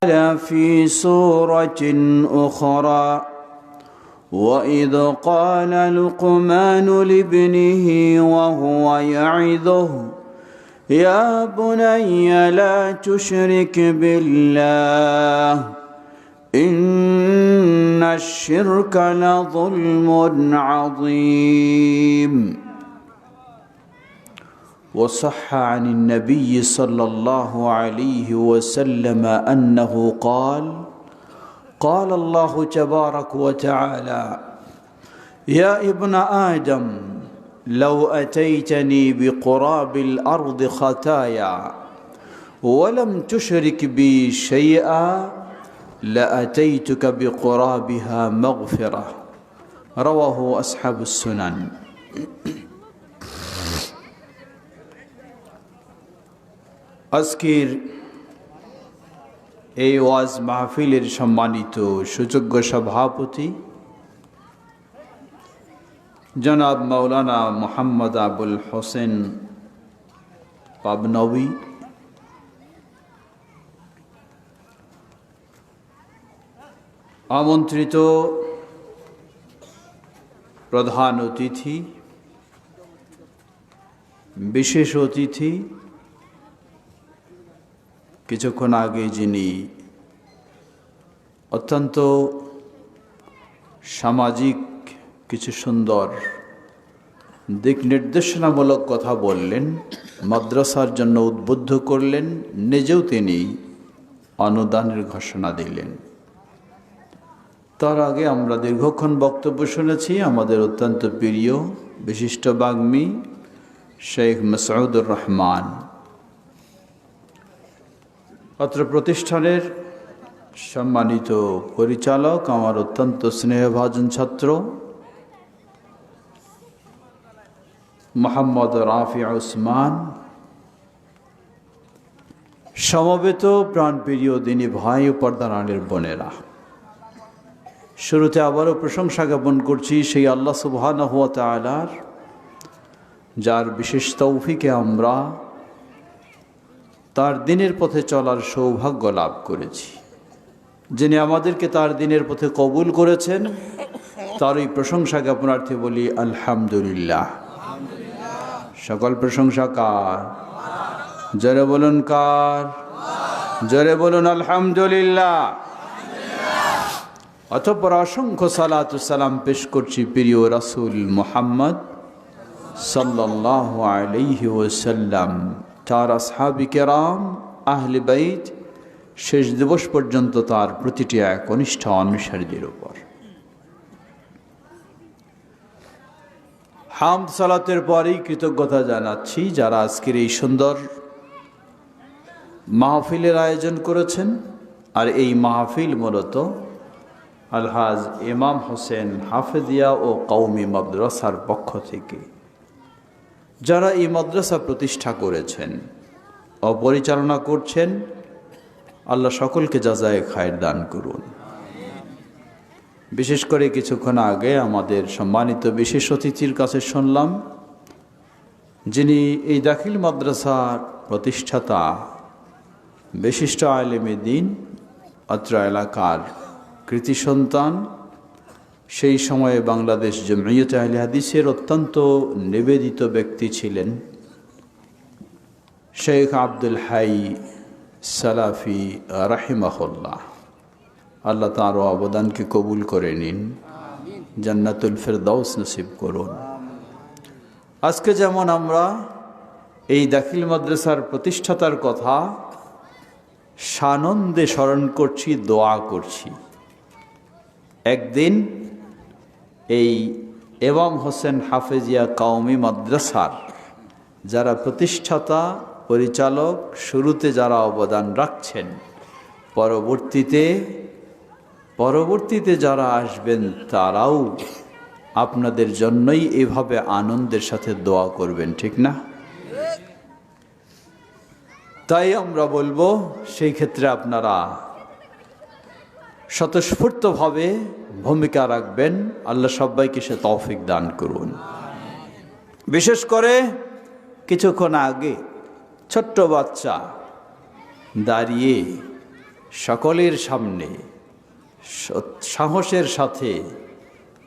في سورة أخرى وإذ قال لقمان لابنه وهو يعظه يا بني لا تشرك بالله إن الشرك لظلم عظيم. وصح عن النبي صلى الله عليه وسلم أنه قال الله تبارك وتعالى يا ابن آدم لو أتيتني بقراب الأرض خطايا ولم تشرك بي شيئا لأتيتك بقرابها مغفرة رواه أصحاب السنن. আজকের এই ওয়াজ মাহফিলের সম্মানিত সুযোগ্য সভাপতি জনাব মাওলানা মোহাম্মদ আবুল হোসেন পাবনবী, আমন্ত্রিত প্রধান অতিথি, বিশেষ অতিথি, কিছুক্ষণ আগে যিনি অত্যন্ত সামাজিক কিছু সুন্দর দিক নির্দেশনামূলক কথা বললেন, মাদ্রাসার জন্য উদ্বুদ্ধ করলেন, নিজেও তিনি অনুদানের ঘোষণা দিলেন। তার আগে আমরা দীর্ঘক্ষণ বক্তব্য শুনেছি আমাদের অত্যন্ত প্রিয় বিশিষ্ট বাগ্মী শেখ মাসউদুর রহমান, অত্র প্রতিষ্ঠানের সম্মানিত পরিচালক, আমার অত্যন্ত স্নেহভাজন ছাত্র মোহাম্মদ রাফি ওসমান, সমবেত প্রাণপ্রিয় দিনী ভাই ও পর্দার আড়ালের বোনেরা, শুরুতে আবারও প্রশংসা জ্ঞাপন করছি সেই আল্লাহ সুবহানাহু ওয়া তাআলার, যার বিশেষ তৌফিকে আমরা তার দিনের পথে চলার সৌভাগ্য লাভ করেছি। যিনি আমাদেরকে তার দিনের পথে কবুল করেছেন তারই প্রশংসা জ্ঞাপনার্থে বলি আলহামদুলিল্লাহ। সকল প্রশংসা কার? জোরে বলুন কার? জোরে বলুন আলহামদুলিল্লাহ। অতঃপর অসংখ্য সালাতু সালাম পেশ করছি প্রিয় রাসূল মুহাম্মদ সাল্লাল্লাহু আলাইহি ওয়াসাল্লাম, তার আসহাবে কেরাম, আহলে বাইত, শেষ দিবস পর্যন্ত তার প্রতিটি একনিষ্ঠ অনুসারীদের উপর। হামদ সালাতের পরেই কৃতজ্ঞতা জানাচ্ছি যারা আজকের এই সুন্দর মাহফিলের আয়োজন করেছেন। আর এই মাহফিল মূলত আলহাজ ইমাম হোসেন হাফেজিয়া ও কওমি মাদ্রাসার পক্ষ থেকে যারা এই মাদ্রাসা প্রতিষ্ঠা করেছেন ও পরিচালনা করছেন, আল্লাহ সকলকে জাযায়ে খায়ের দান করুন। বিশেষ করে কিছুক্ষণ আগে আমাদের সম্মানিত বিশেষ অতিথির কাছে শুনলাম, যিনি এই দাখিল মাদ্রাসার প্রতিষ্ঠাতা, বিশিষ্ট আলেমে দ্বীন, অত্র এলাকার কৃতি সন্তান, সেই সময়ে বাংলাদেশ জমিয়তে আহলে হাদিসের অত্যন্ত নিবেদিত ব্যক্তি ছিলেন শেখ আব্দুল হাই সালাফি রাহিমাহুল্লাহ। আল্লাহ তাঁর অবদানকে কবুল করে নিন, জান্নাতুল ফেরদাউস নসিব করুন। আজকে যেমন আমরা এই দাখিল মাদ্রাসার প্রতিষ্ঠাতার কথা সানন্দে স্মরণ করছি, দোয়া করছি, একদিন এই ইমাম হোসেন হাফেজিয়া কওমি মাদ্রাসার যারা প্রতিষ্ঠাতা, পরিচালক, শুরুতে যারা অবদান রাখছেন, পরবর্তীতে যারা আসবেন তারাও আপনাদের জন্যই এভাবে আনন্দের সাথে দোয়া করবেন, ঠিক না? তাই আমরা বলবো সেই ক্ষেত্রে আপনারা স্বতঃস্ফূর্তভাবে ভূমিকা রাখবেন। আল্লাহ সবাইকে সে তৌফিক দান করুন। বিশেষ করে কিছুক্ষণ আগে ছোট্ট বাচ্চা দাঁড়িয়ে সকলের সামনে সাহসের সাথে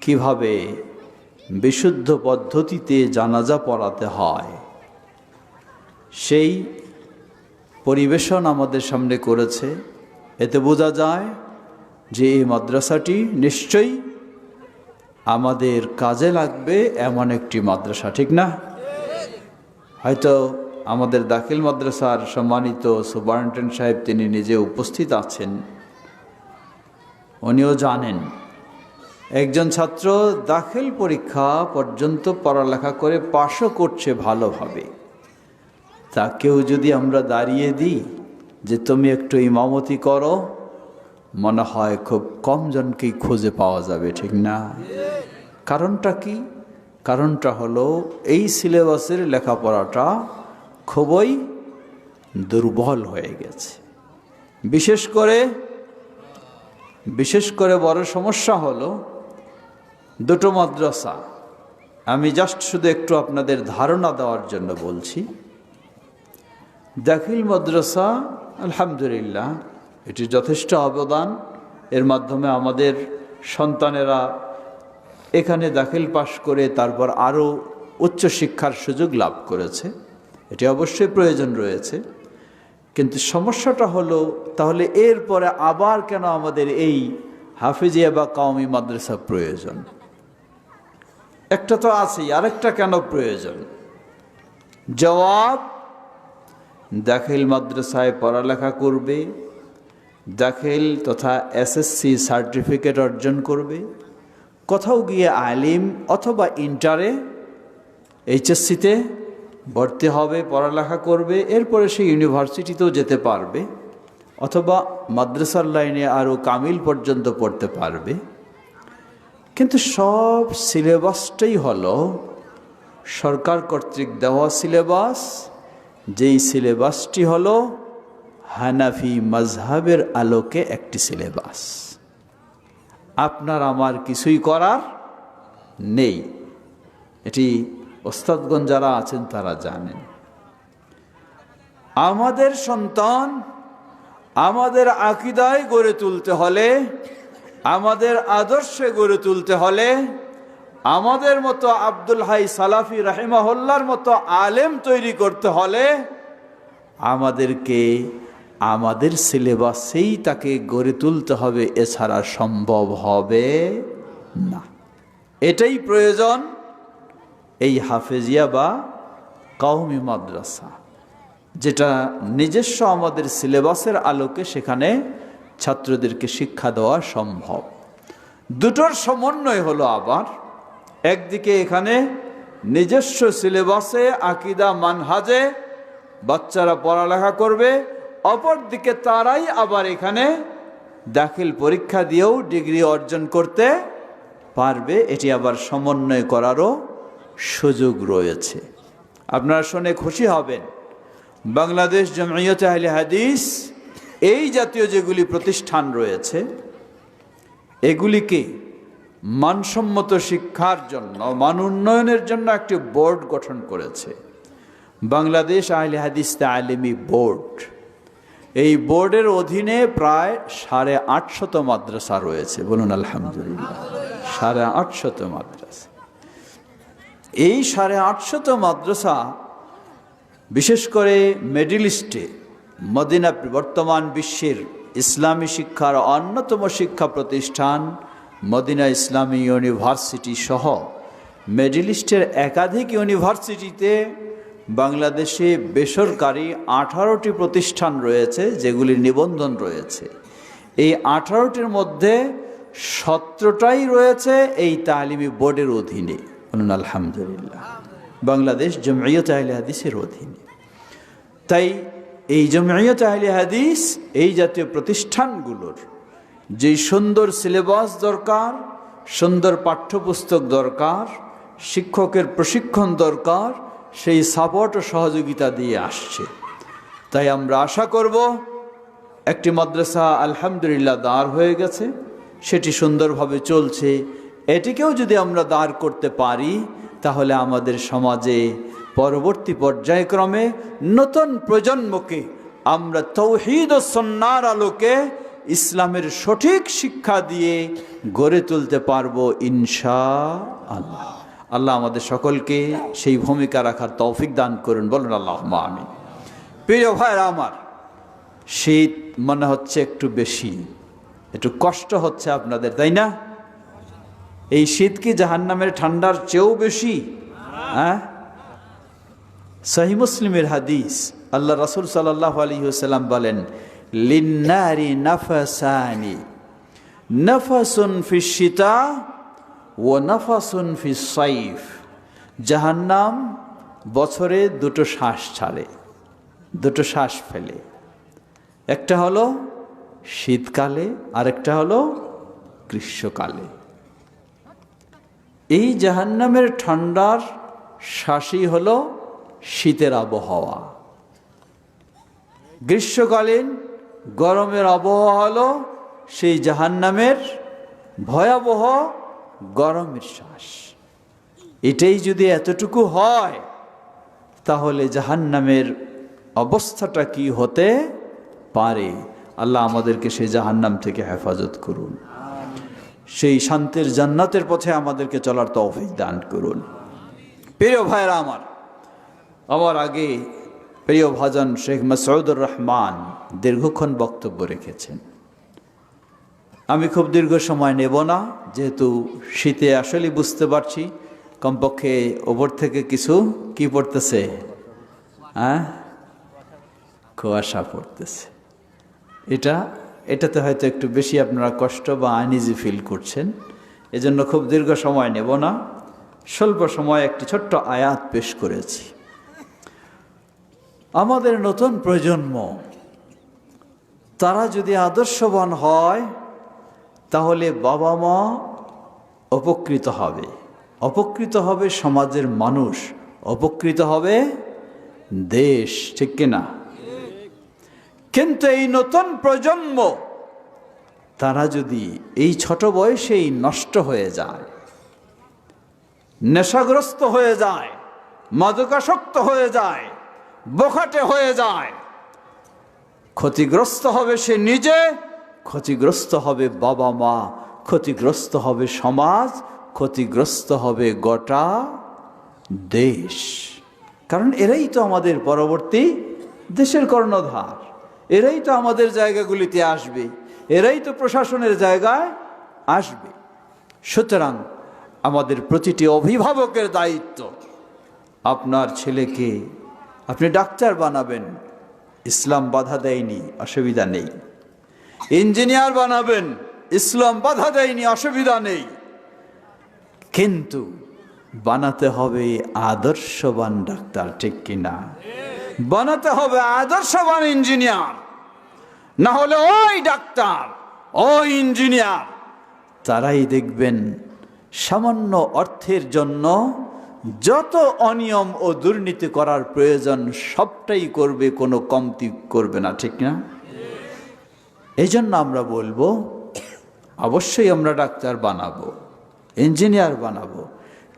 কিভাবে বিশুদ্ধ পদ্ধতিতে জানাজা পড়াতে হয় সেই পরিবেশন আমাদের সামনে করেছে। এতে বোঝা যায় যে এই মাদ্রাসাটি নিশ্চয়ই আমাদের কাজে লাগবে এমন একটি মাদ্রাসা, ঠিক না? হয়তো আমাদের দাখিল মাদ্রাসার সম্মানিত সুপারিনটেন্ডেন্ট সাহেব তিনি নিজে উপস্থিত আছেন, উনিও জানেন একজন ছাত্র দাখিল পরীক্ষা পর্যন্ত পড়ালেখা করে পাশও করছে ভালোভাবে, তাকেও যদি আমরা দাঁড়িয়ে দিই যে তুমি একটু ইমামতি করো, মনে হয় খুব কম জনকেই খুঁজে পাওয়া যাবে, ঠিক না? কারণটা কি? কারণটা হলো এই সিলেবাসের লেখাপড়াটা খুবই দুর্বল হয়ে গেছে। বিশেষ করে বড় সমস্যা হলো দুটো মাদ্রাসা। আমি জাস্ট শুধু একটু আপনাদের ধারণা দেওয়ার জন্য বলছি। দাখিল মাদ্রাসা আলহামদুলিল্লাহ এটি যথেষ্ট অবদান, এর মাধ্যমে আমাদের সন্তানেরা এখানে দাখিল পাশ করে তারপর আরও উচ্চশিক্ষার সুযোগ লাভ করেছে, এটি অবশ্যই প্রয়োজন রয়েছে। কিন্তু সমস্যাটা হলো তাহলে এরপরে আবার কেন আমাদের এই হাফিজিয়া বা কওমি মাদ্রাসা প্রয়োজন? একটা তো আছেই, আরেকটা কেন প্রয়োজন? জবাব, দাখিল মাদ্রাসায় পড়ালেখা করবে, দাখিল তথা এসএসসি সার্টিফিকেট অর্জন করবে, কোথাও গিয়ে আলিম অথবা ইন্টারে এইচএসসিতে ভর্তি হবে, পড়ালেখা করবে, এরপরে সে ইউনিভার্সিটিতেও যেতে পারবে অথবা মাদ্রাসার লাইনে আরও কামিল পর্যন্ত পড়তে পারবে। কিন্তু সব সিলেবাসটাই হলো সরকার কর্তৃক দেওয়া সিলেবাস, যেই সিলেবাসটি হলো হানাফি মাজহাবের আলোকে একটি সিলেবাস। আপনার আমার কিছুই করার নেই, এটি ওস্তাদগণ যারা আছেন তারা জানেন। আমাদের সন্তান আমাদের আকীদায় গড়ে তুলতে হলে, আমাদের আদর্শে গড়ে তুলতে হলে, আমাদের মতো আব্দুল হাই সালাফি রাহিমাহুল্লাহর মতো আলেম তৈরি করতে হলে আমাদেরকে আমাদের সিলেবাসেই তাকে গড়ে তুলতে হবে, এছাড়া সম্ভব হবে না। এটাই প্রয়োজন এই হাফেজিয়া বা কওমি মাদ্রাসা, যেটা নিজস্ব আমাদের সিলেবাসের আলোকে সেখানে ছাত্রদেরকে শিক্ষা দেওয়া সম্ভব। দুটোর সমন্বয় হলো আবার একদিকে এখানে নিজস্ব সিলেবাসে আকীদা মানহাজে বাচ্চারা পড়ালেখা করবে, অপরদিকে তারাই আবার এখানে দাখিল পরীক্ষা দিয়েও ডিগ্রি অর্জন করতে পারবে। এটি আবার সমন্বয় করারও সুযোগ রয়েছে। আপনারা শুনে খুশি হবেন, বাংলাদেশ জমিয়তে আহলে হাদিস এই জাতীয় যেগুলি প্রতিষ্ঠান রয়েছে এগুলিকে মানসম্মত শিক্ষার জন্য, মান উন্নয়নের জন্য একটি বোর্ড গঠন করেছে, বাংলাদেশ আহলে হাদিস তালিমি বোর্ড। এই বোর্ডের অধীনে প্রায় 850 মাদ্রাসা রয়েছে, বলুন আলহামদুলিল্লাহ। 850 মাদ্রাসা। এই 850 মাদ্রাসা বিশেষ করে মিডল ইস্টে, মদিনা, বর্তমান বিশ্বের ইসলামী শিক্ষার অন্যতম শিক্ষা প্রতিষ্ঠান মদিনা ইসলামী ইউনিভার্সিটি সহ মিডল ইস্টের একাধিক ইউনিভার্সিটিতে বাংলাদেশে বেসরকারি 18টি প্রতিষ্ঠান রয়েছে যেগুলির নিবন্ধন রয়েছে। এই 18টির মধ্যে 17টাই রয়েছে এই তালিমি বোর্ডের অধীনে, বলুন আলহামদুলিল্লাহ, বাংলাদেশ জমিয়তে আহলে হাদিসের অধীনে। তাই এই জমিয়তে আহলে হাদিস এই জাতীয় প্রতিষ্ঠানগুলোর যে সুন্দর সিলেবাস দরকার, সুন্দর পাঠ্যপুস্তক দরকার, শিক্ষকের প্রশিক্ষণ দরকার, সেই সাপোর্ট ও সহযোগিতা দিয়ে আসছে। তাই আমরা আশা করব একটি মাদ্রাসা আলহামদুলিল্লাহ দাঁড় হয়ে গেছে, সেটি সুন্দরভাবে চলছে। এটিকেও যদি আমরা দাঁড় করতে পারি তাহলে আমাদের সমাজে পরবর্তী পর্যায়ক্রমে নতুন প্রজন্মকে আমরা তাওহীদ ও সুন্নাহর আলোকে ইসলামের সঠিক শিক্ষা দিয়ে গড়ে তুলতে পারবো ইনশাআল্লাহ। আল্লাহ আমাদের সকলকে সেই ভূমিকা রাখার তৌফিক দান করুন, বলুন আল্লাহুম্মা আমিন। প্রিয় ভাইরা আমার, শীত মনে হচ্ছে একটু বেশি, একটু কষ্ট হচ্ছে আপনাদের, তাই না? এই শীত কি জাহান্নামের ঠান্ডার চেয়েও বেশি? হ্যাঁ, সহিহ মুসলিমের হাদিস, আল্লাহ রাসূল সাল্লাল্লাহু আলাইহি ওয়াসাল্লাম বলেন, লিন্নারি নাফাসানি, নাফাসুন ফিশ শিতা ওয়া নাফাসুন ফিস সাইফ। জাহান্নাম বছরে দুটো শ্বাস ছাড়ে, দুটো শ্বাস ফেলে, একটা হলো শীতকালে আর একটা হলো গ্রীষ্মকালে। এই জাহান্নামের ঠান্ডার শ্বাসই হলো শীতের আবহাওয়া, গ্রীষ্মকালীন গরমের আবহাওয়া হলো সেই জাহান্নামের ভয়াবহ গরমের শ্বাস। এটাই যদি এতটুকু হয়, তাহলে জাহান্নামের অবস্থাটা কি হতে পারে? আল্লাহ আমাদেরকে সেই জাহান্নাম থেকে হেফাজত করুন, সেই শান্তির জান্নাতের পথে আমাদেরকে চলার তৌফিক দান করুন। প্রিয় ভাইরা আমার আগে প্রিয় ভাজন শেখ মাসউদুর রহমান দীর্ঘক্ষণ বক্তব্য রেখেছেন। আমি খুব দীর্ঘ সময় নেব না, যেহেতু শীতে আসলে বুঝতে পারছি কমপক্ষে ওপর থেকে কিছু কি পড়তেছে, কুয়াশা পড়তেছে। এটাতে হয়তো একটু বেশি আপনারা কষ্ট বা আনইজি ফিল করছেন, এজন্য খুব দীর্ঘ সময় নেব না, স্বল্প সময় একটি ছোট্ট আয়াত পেশ করেছি। আমাদের নতুন প্রজন্ম তারা যদি আদর্শবান হয়, তাহলে বাবা মা উপকৃত হবে, উপকৃত হবে সমাজের মানুষ, উপকৃত হবে দেশ, ঠিক কিনা? কিন্তু এই নতুন প্রজন্ম তারা যদি এই ছোট বয়সেই নষ্ট হয়ে যায়, নেশাগ্রস্ত হয়ে যায়, মাদকাসক্ত হয়ে যায়, বোখাটে হয়ে যায়, ক্ষতিগ্রস্ত হবে সে নিজে, ক্ষতিগ্রস্ত হবে বাবা মা, ক্ষতিগ্রস্ত হবে সমাজ, ক্ষতিগ্রস্ত হবে গোটা দেশ। কারণ এরাই তো আমাদের পরবর্তী দেশের কর্ণধার, এরাই তো আমাদের জায়গাগুলিতে আসবে, এরাই তো প্রশাসনের জায়গায় আসবে। সুতরাং আমাদের প্রতিটি অভিভাবকের দায়িত্ব, আপনার ছেলেকে আপনি ডাক্তার বানাবেন, ইসলাম বাধা দেয়নি, অসুবিধা নেই। ইঞ্জিনিয়ার বানাবেন, ইসলাম বাধা দেয়নি, অসুবিধা নেই। কিন্তু বানাতে হবে আদর্শবান ডাক্তার, ঠিক কিনা? বানাতে হবে আদর্শবান ইঞ্জিনিয়ার, না হলে ওই ডাক্তার ওই ইঞ্জিনিয়ার তারাই দেখবেন সামান্য অর্থের জন্য যত অনিয়ম ও দুর্নীতি করার প্রয়োজন সবটাই করবে, কোনো কমতি করবে না, ঠিক না? এই জন্য আমরা বলবো অবশ্যই আমরা ডাক্তার বানাবো, ইঞ্জিনিয়ার বানাবো,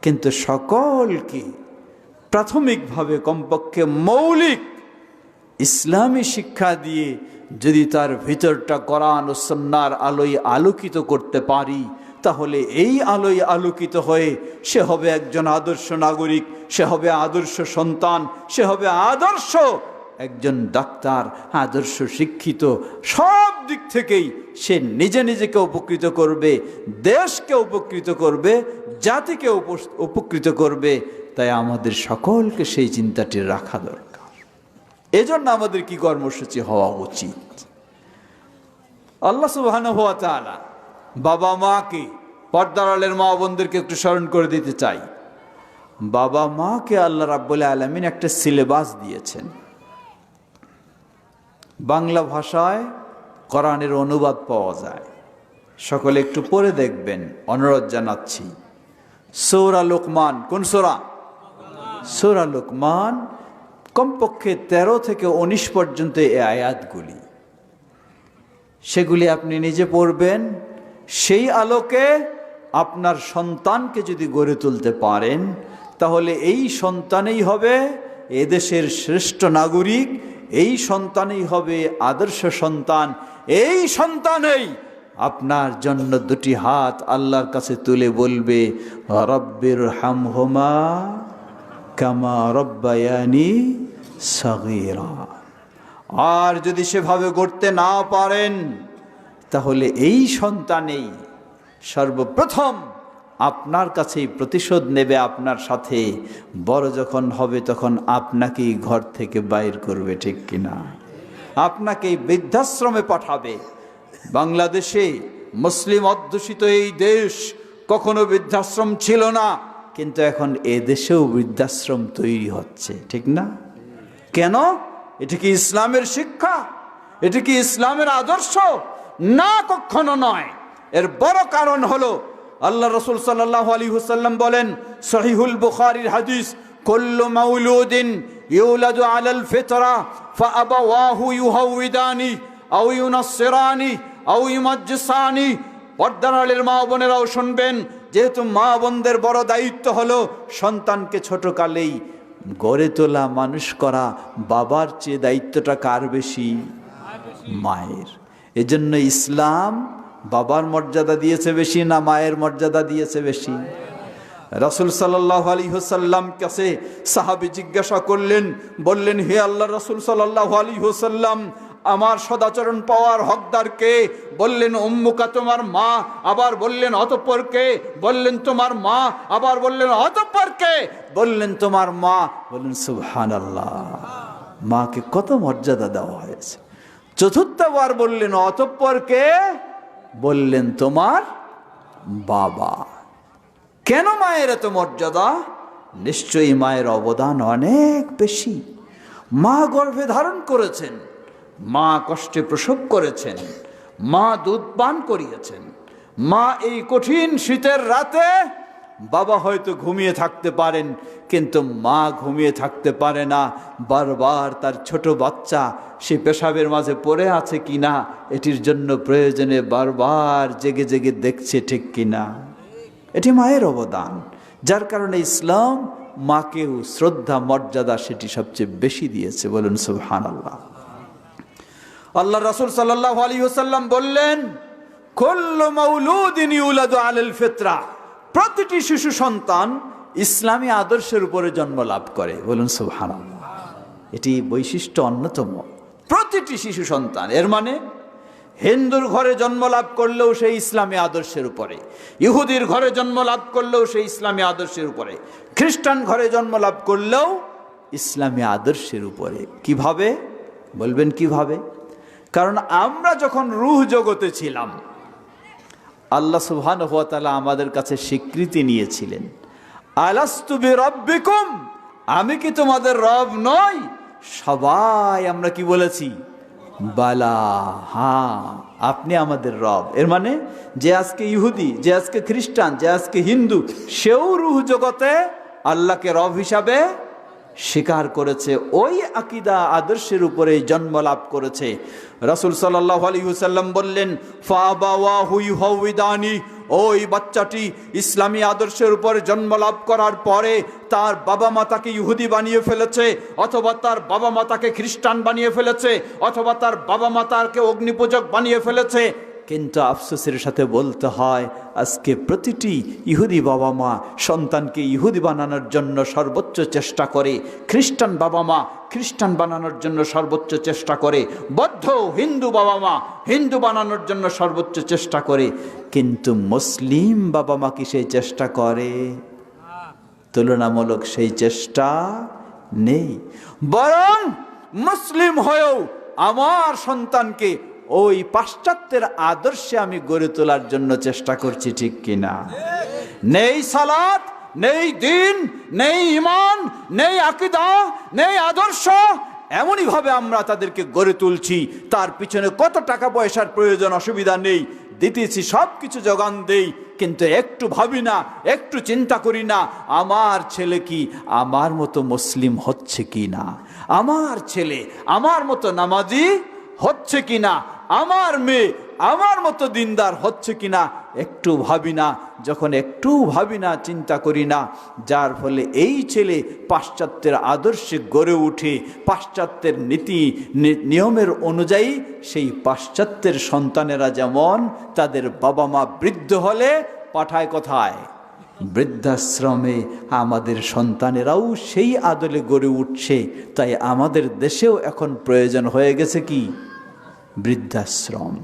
কিন্তু সকলকে প্রাথমিকভাবে কমপক্ষে মৌলিক ইসলামী শিক্ষা দিয়ে যদি তার ভিতরটা কোরআন ও সুন্নাহর আলোয় আলোকিত করতে পারি, তাহলে এই আলোয় আলোকিত হয়ে সে হবে একজন আদর্শ নাগরিক, সে হবে আদর্শ সন্তান, সে হবে আদর্শ একজন ডাক্তার, আদর্শ শিক্ষিত। সব দিক থেকেই সে নিজে নিজেকে উপকৃত করবে, দেশকে উপকৃত করবে, জাতিকে উপকৃত করবে। তাই আমাদের সকলকে সেই চিন্তাটি রাখা দরকার। এজন্য আমাদের কি কর্মসূচি হওয়া উচিত? আল্লাহ সুবহানাহু ওয়া তাআলা বাবা মাকে, পর্দার আড়ালের মা বোনদেরকে একটু স্মরণ করে দিতে চাই। বাবা মাকে আল্লাহ রাব্বুল আলামিন একটা সিলেবাস দিয়েছেন, বাংলা ভাষায় কোরআনের অনুবাদ পাওয়া যায়, সকলে একটু পড়ে দেখবেন, অনুরোধ জানাচ্ছি। সূরা লোকমান, কোন সূরা? সূরা লোকমান, কমপক্ষে 13 থেকে 19 পর্যন্ত এই আয়াতগুলি, সেগুলি আপনি নিজে পড়বেন। সেই আলোকে আপনার সন্তানকে যদি গড়ে তুলতে পারেন, তাহলে এই সন্তানই হবে এদেশের শ্রেষ্ঠ নাগরিক, এই সন্তানই হবে আদর্শ সন্তান। এই সন্তানই আপনার জন্য দুটি হাত আল্লাহর কাছে তুলে বলবে, রব্বির হামহুমা কামা রব্বায়ানি সগীরা। আর যদি সেভাবে গড়তে না পারেন, তাহলে এই সন্তানেই সর্বপ্রথম আপনার কাছেই প্রতিশোধ নেবে আপনার সাথে। বড় যখন হবে তখন আপনাকেই ঘর থেকে বাইর করবে, ঠিক কিনা? আপনাকেই বৃদ্ধাশ্রমে পাঠাবে। বাংলাদেশে মুসলিম অধ্যুষিত এই দেশ, কখনো বৃদ্ধাশ্রম ছিল না, কিন্তু এখন এ দেশেও বৃদ্ধাশ্রম তৈরি হচ্ছে, ঠিক না? কেন? এটা কি ইসলামের শিক্ষা? এটা কি ইসলামের আদর্শ? না, কখনো নয়। এর বড় কারণ হলো আল্লাহ রাসূল সাল্লাল্লাহু আলাইহি ওয়াসাল্লাম বলেন, সহিহুল বুখারীর হাদিস, কুল্লু মাউলুদিন ইউলাদু আলাল ফিতরা ফাআবাওয়াহু ইউহাউইদানি আও ইউনাসসিরানি আও ইউমাজ্জিসানি। পর্দার আড়ালের মা বোনেরাও শুনবেন, যেহেতু মা বোনদের বড় দায়িত্ব হলো সন্তানকে ছোটকালেই গড়ে তোলা, মানুষ করা। বাবার চেয়ে দায়িত্বটা কার বেশি? মায়ের। এজন্য ইসলাম বাবার মর্যাদা দিয়েছে বেশি না মায়ের মর্যাদা দিয়েছে বেশি? রাসূল সাল্লাল্লাহু আলাইহি ওয়াসাল্লাম কাছে সাহাবী জিজ্ঞাসা করলেন, বললেন, হে আল্লাহ রাসূল সাল্লাল্লাহু আলাইহি ওয়াসাল্লাম, আমার সদাচরণ পাওয়ার হকদার কে? বললেন, উম্মুকা, তোমার মা। আবার বললেন, অতঃপর কে? বললেন, তোমার মা। আবার বললেন, অতঃপর কে? বললেন, তোমার মা। বললেন, সুবহানাল্লাহ, মাকে কত মর্যাদা দেওয়া হয়েছে। চতুর্থবার বললেন, অতঃপর কে? বললেন, তোমার বাবা। কেন মায়ের এত মর্যাদা? নিশ্চয়ই মায়ের অবদান অনেক বেশি। মা গর্ভে ধারণ করেছেন, মা কষ্টে প্রসব করেছেন, মা দুধ পান করিয়েছেন। মা এই কঠিন শীতের রাতে, বাবা হয়তো ঘুমিয়ে থাকতে পারেন, কিন্তু মা ঘুমিয়ে থাকতে পারে না। বারবার তার ছোট বাচ্চা সে পেশাবের মাঝে পড়ে আছে কিনা এটির জন্য প্রয়োজনে বারবার জেগে জেগে দেখছে, ঠিক কিনা? এটি মায়ের অবদান, যার কারণে ইসলাম মাকেও শ্রদ্ধা মর্যাদা সেটি সবচেয়ে বেশি দিয়েছে। বলুন সুবহানাল্লাহ। আল্লাহ রাসূল সাল্লাল্লাহু আলাইহি ওয়াসাল্লাম বললেন, কুল্লু মাউলুদিন ইউলাদু আলাল ফিতরা। প্রতিটি শিশু সন্তান ইসলামী আদর্শের উপরে জন্ম লাভ করে। বলুন সুবহানাল্লাহ। এটি বৈশিষ্ট্য অন্যতম, প্রতিটি শিশু সন্তান। এর মানে হিন্দুর ঘরে জন্ম লাভ করলেও সেই ইসলামী আদর্শের উপরে, ইহুদির ঘরে জন্ম লাভ করলেও সেই ইসলামী আদর্শের উপরে, খ্রিস্টান ঘরে জন্ম লাভ করলেও ইসলামী আদর্শের উপরে। কিভাবে? বলবেন কিভাবে? কারণ আমরা যখন রূহ জগতে ছিলাম, আল্লাহ সুবহানাহু ওয়া তাআলা আমাদের কাছে স্বীকৃতি নিয়েছিলেন, আলাস্তু বিরাব্বিকুম, আমি কি তোমাদের রব নই? সবাই আমরা কি বলেছি? বালা, হ্যাঁ, আপনি আমাদের রব। এর মানে যে আজকে ইহুদি, যে আজকে খ্রিস্টান, যে আজকে হিন্দু, সেও রূহ জগতে আল্লাহকে রব হিসাবে স্বীকার করেছে, ওই আকীদা আদর্শের উপরে জন্ম লাভ করেছে। রাসূল সাল্লাল্লাহু আলাইহি ওয়াসাল্লাম বললেন, ফাবাওয়াহু ইউহাউইদানি, ওই বাচ্চাটি ইসলামী আদর্শের উপরে জন্ম লাভ করার পরে তার বাবা মা তাকে ইহুদি বানিয়ে ফেলেছে, অথবা তার বাবা মা তাকে খ্রিস্টান বানিয়ে ফেলেছে, অথবা তার বাবা মা তাকে অগ্নিপূজক বানিয়ে ফেলেছে। কিন্তু আফসোসের সাথে বলতে হয়, আজকে প্রতিটি ইহুদি বাবা মা সন্তানকে ইহুদি বানানোর জন্য সর্বোচ্চ চেষ্টা করে, খ্রিস্টান বাবা মা খ্রিস্টান বানানোর জন্য সর্বোচ্চ চেষ্টা করে, বৌদ্ধ হিন্দু বাবা মা হিন্দু বানানোর জন্য সর্বোচ্চ চেষ্টা করে। কিন্তু মুসলিম বাবা মা কি সেই চেষ্টা করে? তুলনামূলক সেই চেষ্টা নেই। বরং মুসলিম হয়েও আমার সন্তানকে ওই পাশ্চাত্যের আদর্শে আমি গড়ে তোলার জন্য চেষ্টা করছি, ঠিক কিনা? নেই সালাত, নেই দিন, নেই ঈমান, নেই আকীদা, নেই আদর্শ, এমনই ভাবে আমরা তাদেরকে গড়ে তুলছি। তার পিছনে কত টাকা পয়সার প্রয়োজন, অসুবিধা নেই, দিতেছি, সব কিছু যোগান দেই, কিন্তু একটু ভাবি না, একটু চিন্তা করি না আমার ছেলে কি আমার মতো মুসলিম হচ্ছে কি না, আমার ছেলে আমার মতো নামাজি হচ্ছে কি না, আমার মেয়ে আমার মতো দিনদার হচ্ছে কিনা একটু ভাবি না। যখন একটু ভাবি না, চিন্তা করি না, যার ফলে এই ছেলে পাশ্চাত্যের আদর্শে গড়ে উঠে, পাশ্চাত্যের নীতি নিয়মের অনুযায়ী সেই পাশ্চাত্যের সন্তানেরা যেমন তাদের বাবা মা বৃদ্ধ হলে পাঠায় কোথায়? বৃদ্ধাশ্রমে। আমাদের সন্তানেরাও সেই আদলে গড়ে উঠছে। তাই আমাদের দেশেও এখন প্রয়োজন হয়ে গেছে কি? বৃদ্ধাশ্রম।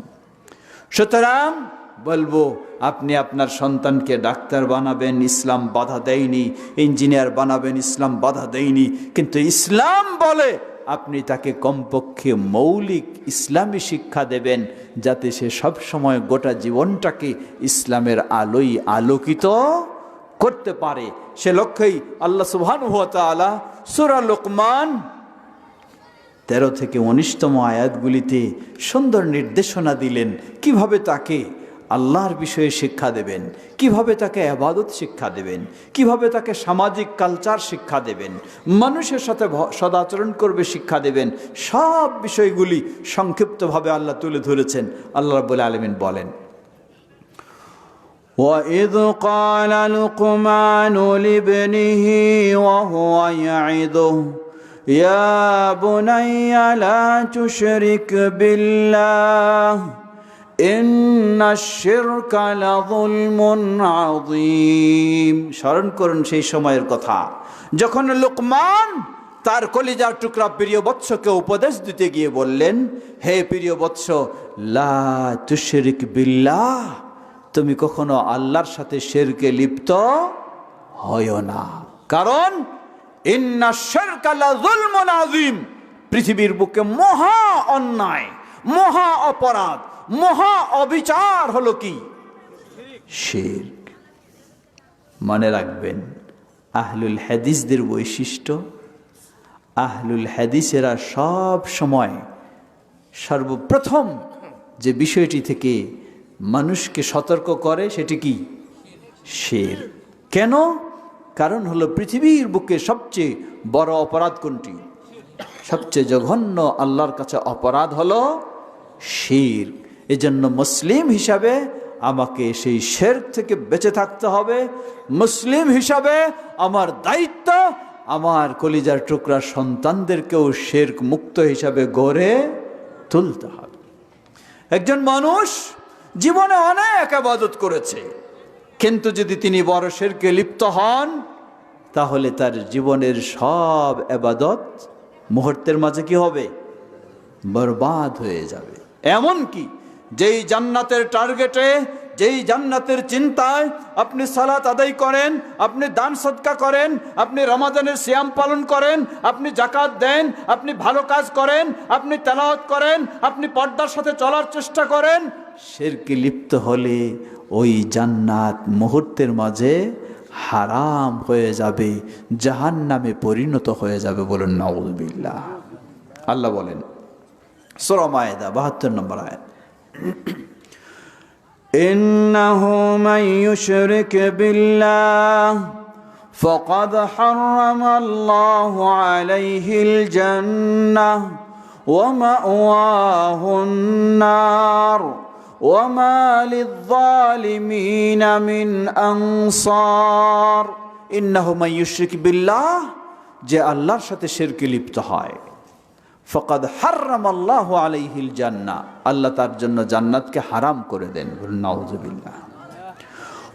সুতরাং বলবো, আপনি আপনার সন্তানকে ডাক্তার বানাবেন, ইসলাম বাধা দেয়নি। ইঞ্জিনিয়ার বানাবেন, ইসলাম বাধা দেয়নি। কিন্তু ইসলাম বলে আপনি তাকে কমপক্ষে মৌলিক ইসলামী শিক্ষা দেবেন, যাতে সে সব সময় গোটা জীবনটাকে ইসলামের আলোয় আলোকিত করতে পারে। সে লক্ষ্যেই আল্লাহ সুবহানাহু ওয়া তাআলা সূরা লুকমান 13 থেকে 19তম আয়াতগুলিতে সুন্দর নির্দেশনা দিলেন কিভাবে তাকে আল্লাহর বিষয়ে শিক্ষা দেবেন, কিভাবে তাকে ইবাদত শিক্ষা দেবেন, কিভাবে তাকে সামাজিক কালচার শিক্ষা দেবেন, মানুষের সাথে সদাচরণ করবে শিক্ষা দেবেন। সব বিষয়গুলি সংক্ষিপ্তভাবে আল্লাহ তুলে ধরেছেন। আল্লাহ রাব্বুল আলামিন বলেন, وَإِذْ قَالَ لُقْمَانُ لِابْنِهِ وَهُوَ يَعِظُهُ يَا بُنَيَّ لَا تُشْرِكْ بِاللَّهِ إِنَّ الشِّرْكَ لَظُلْمٌ عَظِيمٌ। স্মরণ করুন সেই সময়ের কথা যখন লুকমান তার কলিজার টুকরা প্রিয় বৎসকে উপদেশ দিতে গিয়ে বললেন, হে প্রিয় বৎস, লা তুশরিক বিল্লাহ, তুমি কখনো আল্লাহর সাথে শিরকে লিপ্ত হয়ো না, কারণ ইন্না শিরকা লাযুলমুন আযীম, পৃথিবীর বুকে মহা অন্যায়, মহা অপরাধ, মহা অবিচার হলো কি? শিরক। মনে রাখবেন, আহলুল হাদিসদের বৈশিষ্ট্য, আহলুল হাদিসেরা সব সময় সর্বপ্রথম যে বিষয়টি থেকে মানুষকে সতর্ক করে সেটি কি? শিরক। কেন? কারণ হলো পৃথিবীর বুকে সবচেয়ে বড় অপরাধ কোনটি? সবচেয়ে জঘন্য আল্লাহর কাছে অপরাধ হলো শিরক। এজন্য মুসলিম হিসাবে আমাকে সেই শিরক থেকে বেঁচে থাকতে হবে। মুসলিম হিসাবে আমার দায়িত্ব আমার কলিজার টুকরা সন্তানদেরকেও শিরক মুক্ত হিসাবে গড়ে তুলতে হবে। একজন মানুষ জীবনে অনেক ইবাদত করেছে, কিন্তু যদি তিনি বড় শিরকে লিপ্ত হন, তাহলে তার জীবনের সব ইবাদত মুহূর্তের মাঝে কি হবে? বরবাদ হয়ে যাবে। এমন কি যেই জান্নাতের টার্গেটে, যেই জান্নাতের চিন্তায় আপনি সালাত আদায় করেন, আপনি দান সদকা করেন, আপনি রমাদানের সিয়াম পালন করেন, আপনি যাকাত দেন, আপনি ভালো কাজ করেন, আপনি তেলাওয়াত করেন, আপনি পর্দার সাথে চলার চেষ্টা করেন, শিরকে লিপ্ত হলে ওই জান্নাত মুহূর্তের মাঝে হারাম হয়ে যাবে, জাহান্নামে পরিণত হয়ে যাবে। বলুন নাউযুবিল্লাহ। আল্লাহ বলেন সূরা মায়েদা 72 নম্বর আয়াত, ইন্নাহু মান ইউশরিক বিল্লাহ ফাকাদ হারামাল্লাহু আলাইহিল জান্নাহ ওয়া মাওয়াহুন নার ওয়া মা লিয-যালিমিনা মিন আনসার। ইন্নাহু মান ইউশরিক বিল্লাহ, যে আল্লাহর সাথে শিরকে লিপ্ত হয়, ফাকাদ হারামাল্লাহু আলাইহিল জান্নাহ, আল্লাহ তার জন্য জান্নাতকে হারাম করে দেন। নাউযুবিল্লাহ।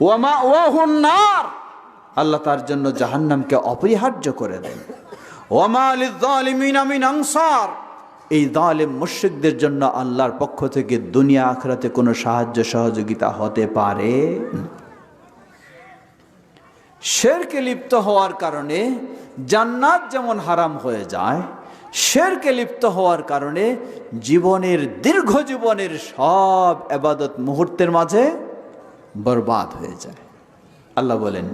ওয়া মাওয়াহুন নার, আল্লাহ তার জন্য জাহান্নামকে অপরিহার্য করে দেন। ওয়া মা লিয-যালিমিনা মিন আনসার, এই জালেম মুশরিকদের জন্য আল্লাহর পক্ষ থেকে দুনিয়া আখিরাতে কোনো সাহায্য সহযোগিতা হতে পারে না। শিরকে লিপ্ত হওয়ার কারণে জান্নাত যেমন হারাম হয়ে যায়, শিরকে লিপ্ত হওয়ার কারণে জীবনের দীর্ঘ জীবনের সব ইবাদত মুহূর্তের মাঝে বরবাদ হয়ে যায়। আল্লাহ বলেন,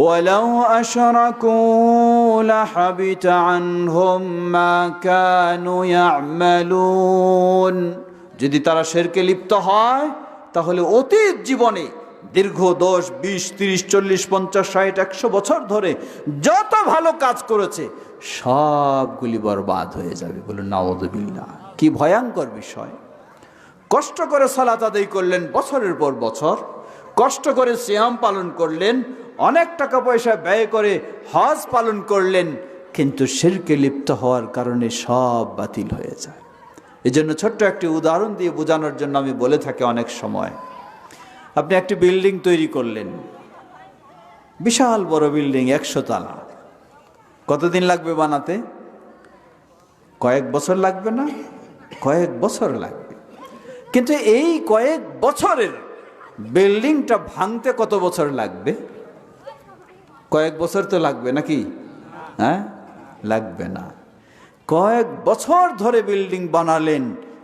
ওয়ালাউ আশরাকু লাহাবিত আনহুম মা কানু ইয়ামালুন, যদি তারা শিরকে লিপ্ত হয় তাহলে অতীত জীবনে দীর্ঘ 10, 20, 30, 40, 50, 60, 100 বছর ধরে যত ভালো কাজ করেছে সবগুলি বরবাদ হয়ে যাবে। বলুন নাউযুবিল্লাহ। কি ভয়ঙ্কর বিষয়। কষ্ট করে সালাত আদায় করলেন বছরের পর বছর, কষ্ট করে সিয়াম পালন করলেন, অনেক টাকা পয়সা ব্যয় করে হজ পালন করলেন, কিন্তু শিরকে লিপ্ত হওয়ার কারণে সব বাতিল হয়ে যায়। এই জন্য ছোট্ট একটি উদাহরণ দিয়ে বোঝানোর জন্য আমি বলে থাকি অনেক সময়, আপনি একটি বিল্ডিং তৈরি করলেন, বিশাল বড় বিল্ডিং 100 তলা, কতদিন লাগবে বানাতে? কয়েক বছর লাগবে না? কয়েক বছর লাগবে। কিন্তু এই কয়েক বছরের বিল্ডিংটা ভাঙতে কত বছর লাগবে? কয়েক বছর তো লাগবে নাকি? হ্যাঁ, লাগবে না। কয়েক বছর ধরে বিল্ডিং বানালেন,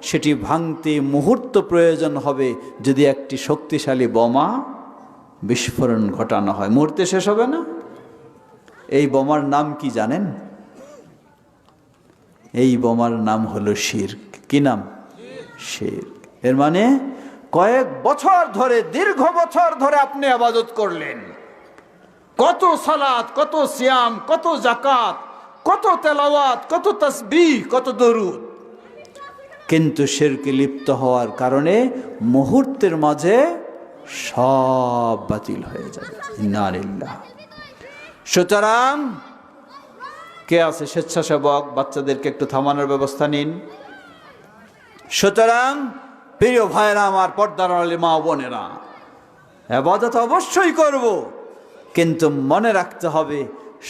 সেটি ভাঙতে মুহূর্ত প্রয়োজন হবে যদি একটি শক্তিশালী বোমা বিস্ফোরণ ঘটানো হয়, মুহূর্তে শেষ হবে না? এই বোমার নাম কি জানেন? এই বোমার নাম হলো শিরক। কি নাম? শিরক। এর মানে কয়েক বছর ধরে, দীর্ঘ বছর ধরে আপনি ইবাদত করলেন, কত সালাত, কত সিয়াম, কত যাকাত, কত তেলাওয়াত, কত তাসবিহ, কত দরুদ, কিন্তু শিরকে লিপ্ত হওয়ার কারণে মুহূর্তের মাঝে সব বাতিল হয়ে যাবে। ইন্না লিল্লাহ। সুতরাং কে আছে স্বেচ্ছাসেবক? বাচ্চাদেরকে একটু থামানোর ব্যবস্থা নিন। সুতরাং প্রিয় ভাইরা আমার, পর্দার আড়ালে মা বোনেরা, ইবাদত অবশ্যই করব, কিন্তু মনে রাখতে হবে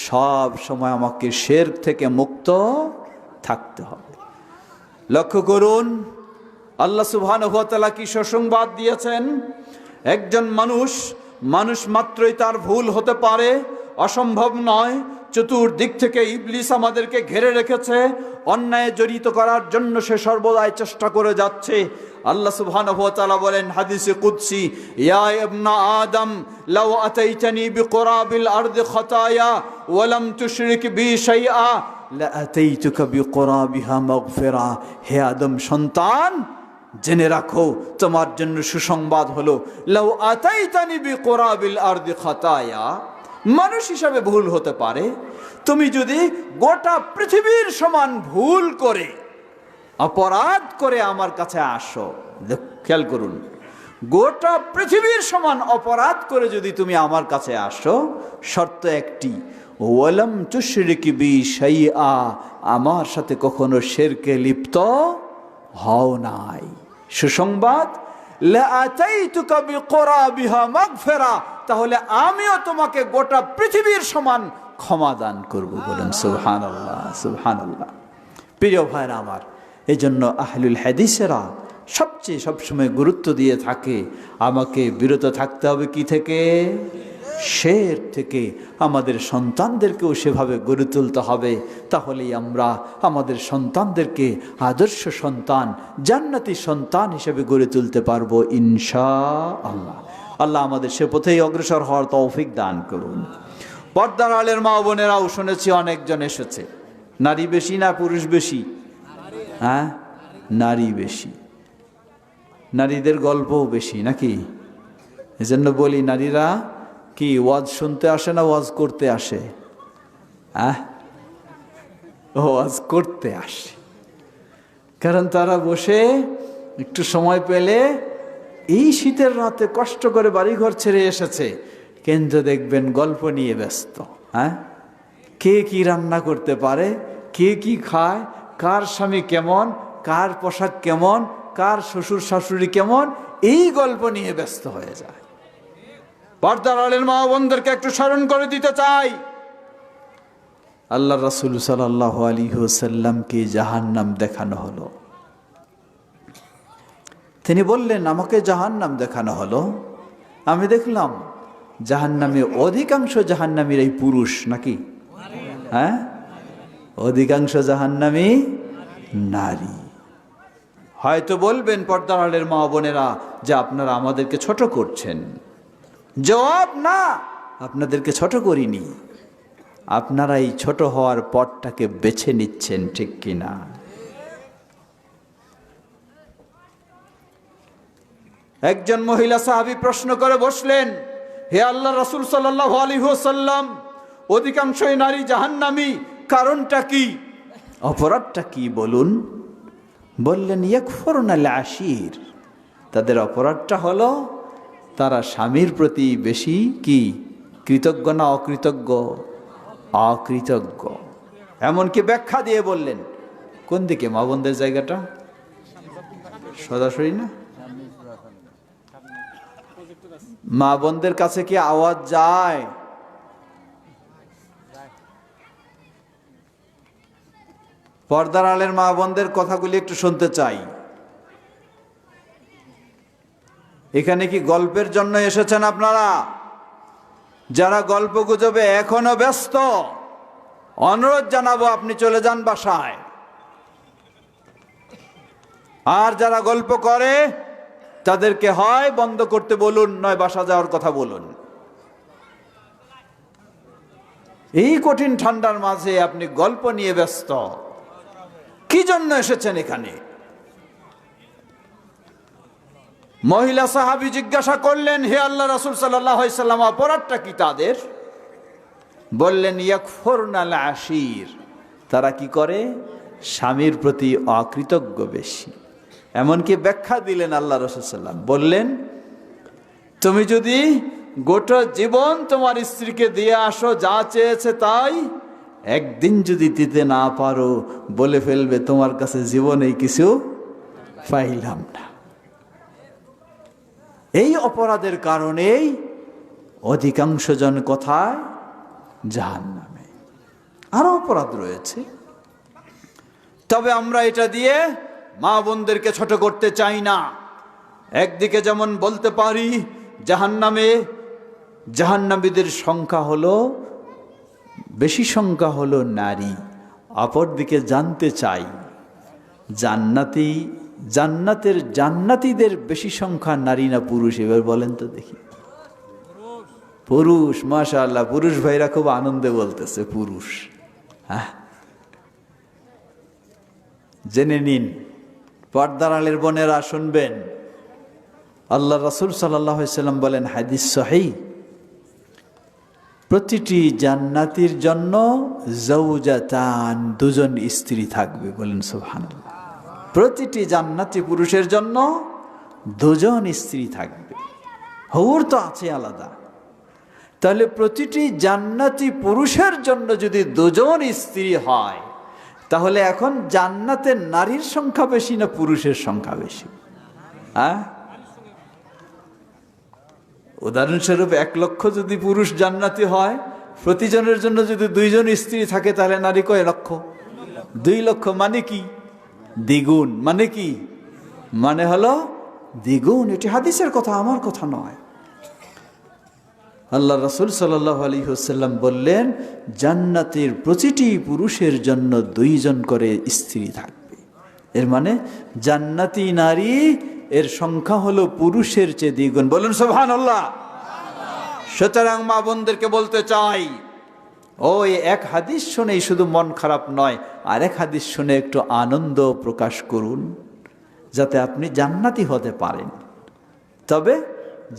সব সময় আমাকে শিরক থেকে মুক্ত থাকতে হবে। লক্ষ্য করুন, আল্লাহ সুবহানাহু ওয়া তাআলা কি সুসংবাদ দিয়েছেন। একজন মানুষ মাত্রই তার ভুল হতে পারে, অসম্ভব নয়। চতুর্দিক থেকে ইবলিস আমাদেরকে ঘিরে রেখেছে, অন্যায় জড়িত করার জন্য সে সর্বদাই চেষ্টা করে যাচ্ছে। আল্লাহ সুবহানাহু ওয়া তাআলা বলেন হাদিসে কুদসি, ইয়া ইবনা আদম লাউ আতাইতানি বিকুরাবিল আরদি খাতায়া ওয়া লাম তুশরিক বি শাইআ লা আতাইতুকা বিকুরাবিহা মাগফিরা। হে আদম সন্তান, জেনে রাখো তোমার জন্য সুসংবাদ হলো, লাউ আতাইতানি বিকুরাবিল আরদি খাতায়া, মানুষ হিসাবে ভুল হতে পারে, তুমি যদি গোটা পৃথিবীর সমান ভুল করে, অপরাধ করে আমার কাছে আসো, খেয়াল করুন, গোটা পৃথিবীর সমান অপরাধ করে যদি তুমি আমার কাছে আসো, শর্ত একটি, ওয়ালাম তুশরিক বি শাইআ, আমার সাথে কখনো শিরকে লিপ্ত হও নাই। সুসংবাদ, লা আতাইতুকা বিকুরাবিহা মাগফিরা, তাহলে আমিও তোমাকে গোটা পৃথিবীর সমান ক্ষমা দান করব। বলেন সুবহানাল্লাহ, সুবহানাল্লাহ। প্রিয় ভাইরা আমার, এই জন্য আহলুল হাদিসেরা সবসময় গুরুত্ব দিয়ে থাকে, আমাকে বিরত থাকতে হবে কি থেকে? শিরক থেকে। আমাদের সন্তানদেরকেও সেভাবে গড়ে তুলতে হবে, তাহলেই আমরা আমাদের সন্তানদেরকে আদর্শ সন্তান, জান্নাতি সন্তান হিসেবে গড়ে তুলতে পারবো ইনশাআল্লাহ। আল্লাহ আমাদের সে পথেই অগ্রসর হওয়ার তৌফিক দান করুন। পর্দার আলের মা বোনেরাও শুনেছি অনেকজন এসেছে। নারী বেশি না পুরুষ বেশি? হ্যাঁ, নারী বেশি। নারীদের গল্পও বেশি নাকি? এজন্য বলি, নারীরা কি ওয়াজ শুনতে আসে না ওয়াজ করতে আসে? ওয়াজ করতে আসে, কারণ তারা বসে একটু সময় পেলে, এই শীতের রাতে কষ্ট করে বাড়িঘর ছেড়ে এসেছে, কিন্তু দেখবেন গল্প নিয়ে ব্যস্ত। কে কি রান্না করতে পারে, কে কি খায়, কার স্বামী কেমন, কার পোশাক কেমন, কার শ্বশুর শাশুড়ি কেমন, এই গল্প নিয়ে ব্যস্ত হয়ে যায়। পর্দার আলের মা বোনদেরকে একটু স্মরণ করে দিতে চাই, আল্লাহ রাসূল সাল্লাল্লাহু আলাইহি ওয়াসাল্লামকে জাহান্নাম দেখানো হলো। তিনি বললেন, আমাকে জাহান্নাম দেখানো হলো, আমি দেখলাম জাহান্নামে অধিকাংশ জাহান্নামীরাই পুরুষ নাকি? অধিকাংশ জাহান্নামী নারী। হয়তো বলবেন পর্দার আলের মা বোনেরা যে আপনারা আমাদেরকে ছোট করছেন। জবাব, না, আপনাদেরকে ছোট করিনি, আপনারা এই ছোট হওয়ার পথটাকে বেছে নিচ্ছেন, ঠিক কিনা? একজন মহিলা সাহাবী প্রশ্ন করে বসলেন, হে আল্লাহ রাসূল সাল্লাল্লাহু আলাইহি ওয়াসাল্লাম, অধিকাংশই নারী জাহান্নামী, কারণটা কি, অপরাধটা কি বলুন? বললেন ইয়াকফুরুনাল আশির, তাদের অপরাধটা হলো তারা স্বামীর প্রতি বেশি কি কৃতজ্ঞ না অকৃতজ্ঞ? অকৃতজ্ঞ। এমনকি ব্যাখ্যা দিয়ে বললেন কোন দিকে মা বোনদের জায়গাটা? সরাসরি না, মা বোনদের কাছে কি আওয়াজ যায়? পর্দার আলের মা বোনদের কথাগুলি একটু শুনতে চাই। এখানে কি গল্পের জন্য এসেছেন আপনারা? যারা গল্প গুজবে এখনো ব্যস্ত, অনুরোধ জানাবো আপনি চলে যান বাসায়। আর যারা গল্প করে তাদেরকে হয় বন্ধ করতে বলুন, নয় বাসা যাওয়ার কথা বলুন। এই কঠিন ঠান্ডার মাঝে আপনি গল্প নিয়ে ব্যস্ত, কি জন্য এসেছেন এখানে? মহিলা সাহাবী জিজ্ঞাসা করলেন, হে আল্লাহ রাসূল সাল্লাল্লাহু আলাইহি সাল্লাম, অপরাধটা কি তাদের? বললেন ইয়াকফুরনাল আশির, তারা কি করে? স্বামীর প্রতি অকৃতজ্ঞ বেশি। এমনকি ব্যাখ্যা দিলেন আল্লাহ রাসূল সাল্লাল্লাহু আলাইহি সাল্লাম, বললেন তুমি যদি গোটা জীবন তোমার স্ত্রীকে দিয়ে আসো যা চেয়েছে তাই, একদিন যদি দিতে না পারো বলে ফেলবে তোমার কাছে জীবনে কিছু পাইলাম না। এই অপরাধের কারণেই অধিকাংশ জন কোথায়? জাহান্নামে। আরো অপরাধ রয়েছে, তবে আমরা এটা দিয়ে মা বোনদেরকে ছোট করতে চাই না। একদিকে যেমন বলতে পারি জাহান্নামীদের সংখ্যা হলো, বেশি সংখ্যা হলো নারী, অপরদিকে জানতে চাই জান্নাতীদের বেশি সংখ্যা নারী না পুরুষ? এবার বলেন তো দেখি। পুরুষ, মাশাআল্লাহ, পুরুষ ভাইরা খুব আনন্দে বলতেছে পুরুষ। হ্যাঁ, জেনে নিন, পর্দার আলের বোনেরা শুনবেন, আল্লাহ রাসূল সাল্লাল্লাহু আলাইহি সাল্লাম বলেন, হাদিস সহিহ, প্রতিটি জান্নাতীর জন্য জাওজাতান, দুজন স্ত্রী থাকবে। বলেন সুবহানাল্লাহ। প্রতিটি জান্নাতি পুরুষের জন্য দুজন স্ত্রী থাকবে। হুর তো আছে আলাদা, তাহলে প্রতিটি জান্নাতি পুরুষের জন্য যদি দুজন স্ত্রী হয়, তাহলে এখন জান্নাতের নারীর সংখ্যা বেশি না পুরুষের সংখ্যা বেশি? হ্যাঁ, উদাহরণস্বরূপ 1 লক্ষ যদি পুরুষ জান্নাতি হয়, প্রতিজনের জন্য যদি 2 জন স্ত্রী থাকে, তাহলে নারী কয় লক্ষ? 2 লক্ষ। মানে কি? দ্বিগুণ। মানে কি? মানে হলো দ্বিগুণ। এটি হাদিসের কথা, আমার কথা নয়। আল্লাহ রাসূল সাল্লাল্লাহু আলাইহি ওয়াসাল্লাম বললেন, জান্নাতের প্রতিটি পুরুষের জন্য 2 জন করে স্ত্রী থাকবে। এর মানে জান্নাতি নারী এর সংখ্যা হলো পুরুষের চেয়ে দ্বিগুণ। বলুন সুবহানাল্লাহ। সুতরাং মা বোনদেরকে বলতে চাই, ওই এক হাদিস শুনেই শুধু মন খারাপ নয়, আরেক হাদিস শুনে একটু আনন্দ প্রকাশ করুন, যাতে আপনি জান্নাতি হতে পারেন। তবে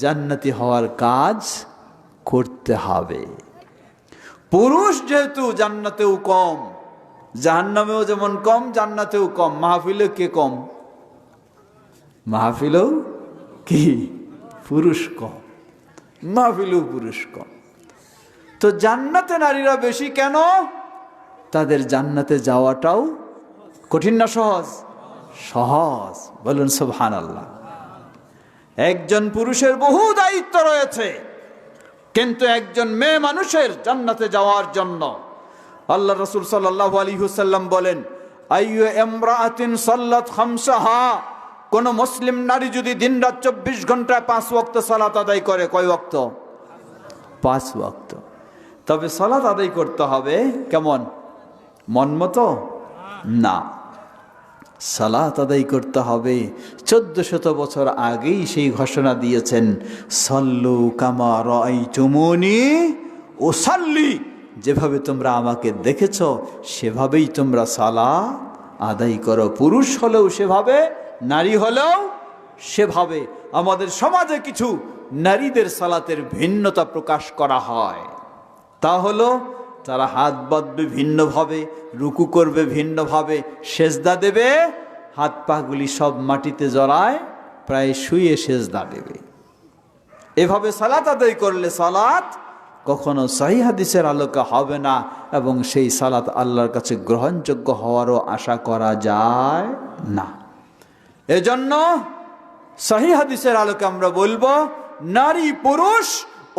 জান্নাতি হওয়ার কাজ করতে হবে। পুরুষ যেহেতু জান্নাতেও কম, জাহান্নামেও যেমন কম, জান্নাতেও কম। মাহফিলে কে কম? মাহফিলেও কি পুরুষ কম, মাহফিলেও পুরুষ কম। তো জান্নাতে নারীরা বেশি কেন? তাদের জান্নাতে যাওয়াটাও কঠিন না সহজ? সহজ। বলুন সুবহানাল্লাহ। একজন পুরুষের বহু দায়িত্ব রয়েছে, কিন্তু একজন মেয়ে মানুষের জান্নাতে যাওয়ার জন্য আল্লাহ রাসূল সাল্লাল্লাহু আলাইহি ওয়াসাল্লাম বলেন, আইয়ু ইমরাআতিন সাল্লাত খামসাহা, কোন মুসলিম নারী যদি দিনরাত 24 ঘন্টায় 5 ওয়াক্ত সালাত আদায় করে। কয় ওয়াক্ত? 5 ওয়াক্ত। তবে সালাত আদায় করতে হবে কেমন? মন মতো না, সালাত আদায় করতে হবে 1400 বছর আগেই সেই ঘোষণা দিয়েছেন, সাল্লু কামা রাআইতুমুনি উসাল্লি, যেভাবে তোমরা আমাকে দেখেছ সেভাবেই তোমরা সালাত আদায় করো। পুরুষ হলেও সেভাবে, নারী হলেও সেভাবে। আমাদের সমাজে কিছু নারীদের সালাতের ভিন্নতা প্রকাশ করা হয়। তা হলো তারা হাত বাঁধবে ভিন্নভাবে, রুকু করবে ভিন্নভাবে, সেজদা দেবে হাত পাগুলি সব মাটিতে জড়ায়, প্রায় শুয়ে সেজদা দেবে। এভাবে সালাত আদায় করলে সালাত কখনো সহিহ হাদিসের আলোকে হবে না, এবং সেই সালাত আল্লাহর কাছে গ্রহণযোগ্য হওয়ারও আশা করা যায় না। এজন্য সহিহ হাদিসের আলোকে আমরা বলবো, নারী পুরুষ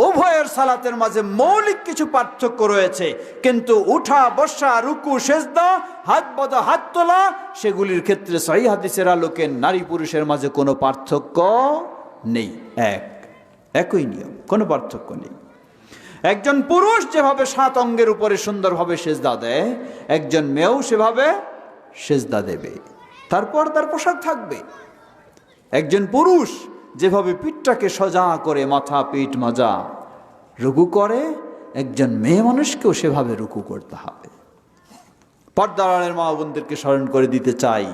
উভয়ের সালাতের মাঝে মৌলিক কিছু পার্থক্য রয়েছে, কিন্তু উঠা বসা, রুকু, সেজদা, হাত বাঁধা, হাত তোলা, সেগুলির ক্ষেত্রে সহিহ হাদিসের আলোকে নারী পুরুষের মাঝে কোনো পার্থক্য নেই। একই নিয়ম, কোনো পার্থক্য নেই। একজন পুরুষ যেভাবে 7 অঙ্গের উপরে সুন্দরভাবে সেজদা দেয়, একজন মেয়েও সেভাবে সেজদা দেবে। তারপর তার পোশাক থাকবে। একজন পুরুষ যেভাবে পিঠটাকে সোজা করে, মাথা, পিঠ, মাজা রুকু করে, একজন মেয়ে মানুষকেও সেভাবে রুকু করতে হবে। পর্দার আড়ালের মা বোনদেরকে স্মরণ করে দিতে চাই,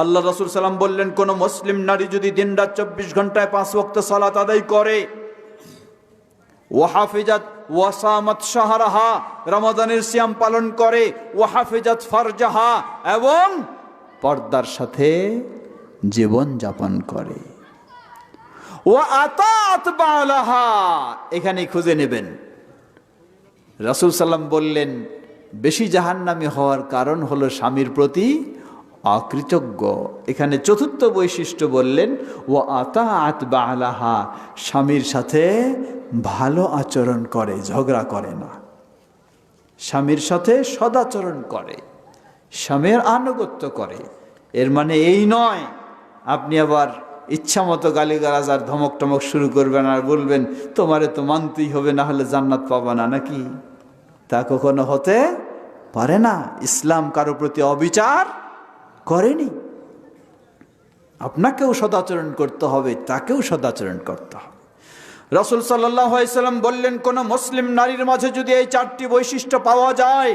আল্লাহ রাসূল সাল্লাম বললেন, কোন মুসলিম নারী যদি দিনরাত 24 ঘন্টায় 5 ওয়াক্ত সালাত আদায় করে, ওয়াহাফিজাত ওয়াসামাত শাহরাহা, রমাদানের সিয়াম পালন করে, ওয়াহাফিজাত ফারজাহা, এবং পর্দার সাথে জীবন যাপন করে, ওয়া আতাত বালাহা, এখানে খুঁজে নেবেন। রাসূল সাল্লাম বললেন, বেশি জাহান্নামী হওয়ার কারণ হলো স্বামীর প্রতি অকৃতজ্ঞ। এখানে চতুর্থ বৈশিষ্ট্য বললেন, ওয়া আতাত বালাহা, স্বামীর সাথে ভালো আচরণ করে, ঝগড়া করে না, স্বামীর সাথে সদাচরণ করে, স্বামীর আনুগত্য করে। এর মানে এই নয় আপনি আবার ইচ্ছা মতো গালিগালাজ আর ধমক টমক শুরু করবেন আর বলবেন তোমারে তো মানতেই হবে, না হলে জান্নাত পাবা না, নাকি? তা কখনো হতে পারে না। ইসলাম কারো প্রতি অবিচার করেনি। আপনাকেও সদাচরণ করতে হবে, তাকেও সদাচরণ করতে হবে। রাসূল সাল্লাল্লাহু আলাইহি সাল্লাম বললেন, কোন মুসলিম নারীর মাঝে যদি এই 4টি বৈশিষ্ট্য পাওয়া যায়,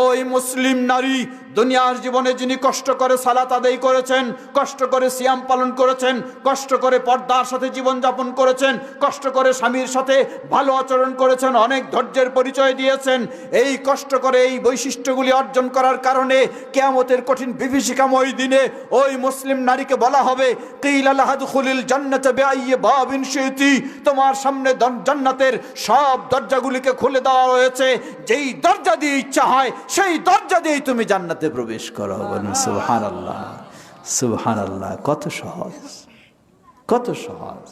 ওই মুসলিম নারী দুনিয়ার জীবনে যিনি কষ্ট করে সালাত আদায় করেছেন, কষ্ট করে সিয়াম পালন করেছেন, কষ্ট করে পর্দার সাথে জীবন যাপন করেছেন, কষ্ট করে স্বামীর সাথে ভালো আচরণ করেছেন, অনেক ধৈর্যের পরিচয় দিয়েছেন, এই কষ্ট করে এই বৈশিষ্ট্যগুলি অর্জন করার কারণে কিয়ামতের কঠিন বিভীষিকাময় দিনে ওই মুসলিম নারীকে বলা হবে, কিলা লাহা দুখুলিল জান্নাতা বিআইয়ি বাবিন শি'তি, তোমার সামনে জান্নাতের সব দরজাগুলিকে খুলে দেওয়া হয়েছে, যেই দরজা দিয়ে ইচ্ছা হয় সেই দরজা দিয়েই তুমি জান্নাতে প্রবেশ করো। বলুন সুবহানাল্লাহ, সুবহানাল্লাহ। কত সহজ, কত সহজ।